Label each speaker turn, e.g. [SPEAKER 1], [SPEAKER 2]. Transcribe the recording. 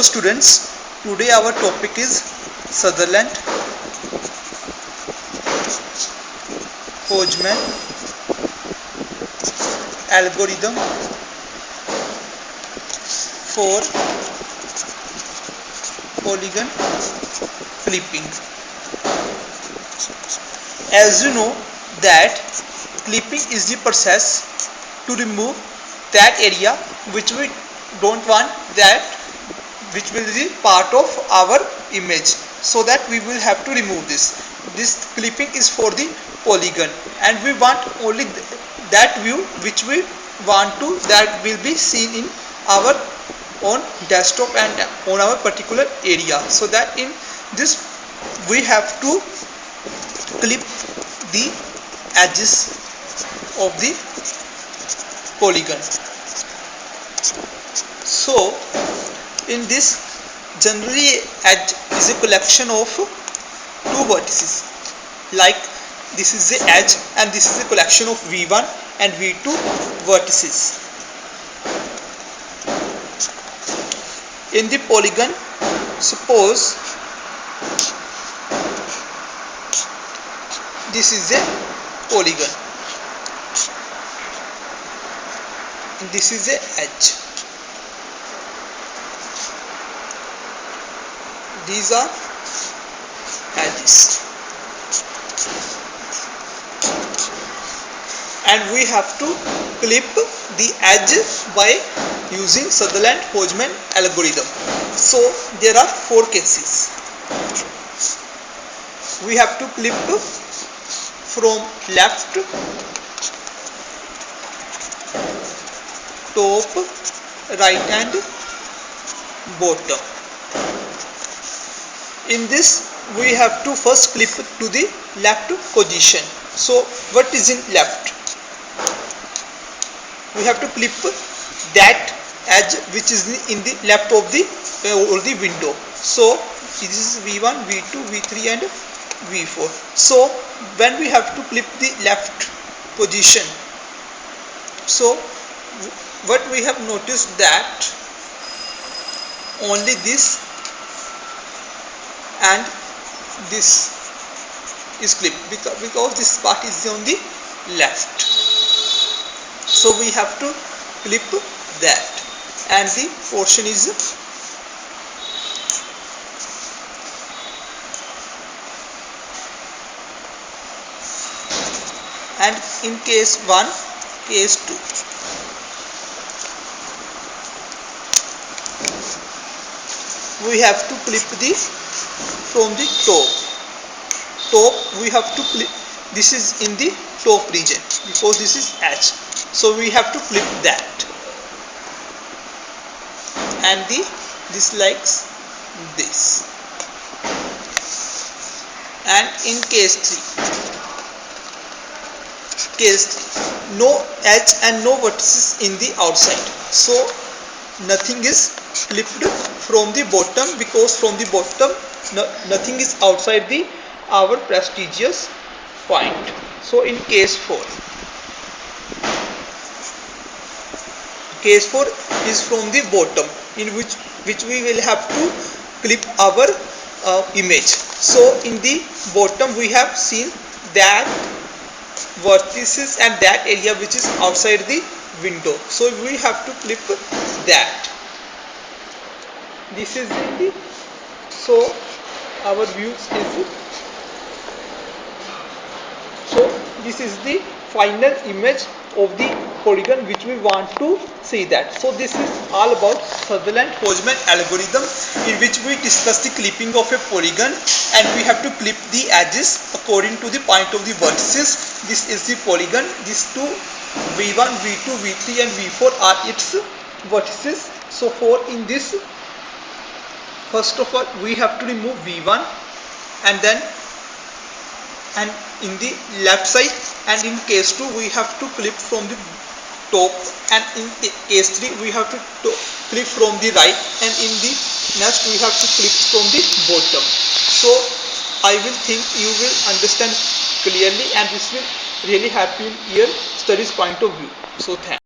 [SPEAKER 1] students, today our topic is Sutherland Hodgman algorithm for polygon clipping. As you know that clipping is the process to remove that area which we don't want, that which will be part of our image, so that we will have to remove this. This clipping is for the polygon, and we want only that view which we want to, that will be seen in our own desktop and on our particular area. So that in this we have to clip the edges of the polygon. So in this, generally edge is a collection of two vertices, like this is the edge and this is a collection of V1 and V2 vertices. In the polygon, suppose this is a polygon, this is a edge, these are edges, and we have to clip the edge by using Sutherland Hodgman algorithm. So there are four cases. We have to clip from left, top, right and bottom. In this we have to first clip to the left position. So what is in left? We have to clip that edge which is in the left of the or the window. So this is V1, V2, V3 and V4. So when we have to clip the left position, so what we have noticed that only this and this is clipped because this part is on the left. So we have to clip that, and the portion is and in case 1, case 2. We have to clip the from the top we have to clip, this is in the top region because this is edge, so we have to clip that, and this likes this. And in case 3, no edge and no vertices in the outside, so nothing is clipped from the bottom, because from the bottom nothing is outside the our prestigious point. So in case 4, case 4 is from the bottom, in which we will have to clip our image. So in the bottom we have seen that vertices and that area which is outside the window, so we have to clip that. This is in the, so our view is, so this is the final image of the polygon which we want to see that. So this is all about Sutherland Hodgman algorithm, in which we discuss the clipping of a polygon, and we have to clip the edges according to the point of the vertices. This is the polygon, these two V1, V2, V3 and V4 are its vertices. So for in this, first of all we have to remove V1, and then and in the left side, and in case 2 we have to clip from the top, and in case 3 we have to clip from the right, and in the next we have to clip from the bottom. So I will think you will understand clearly, and this will really help you in your studies point of view. So thanks.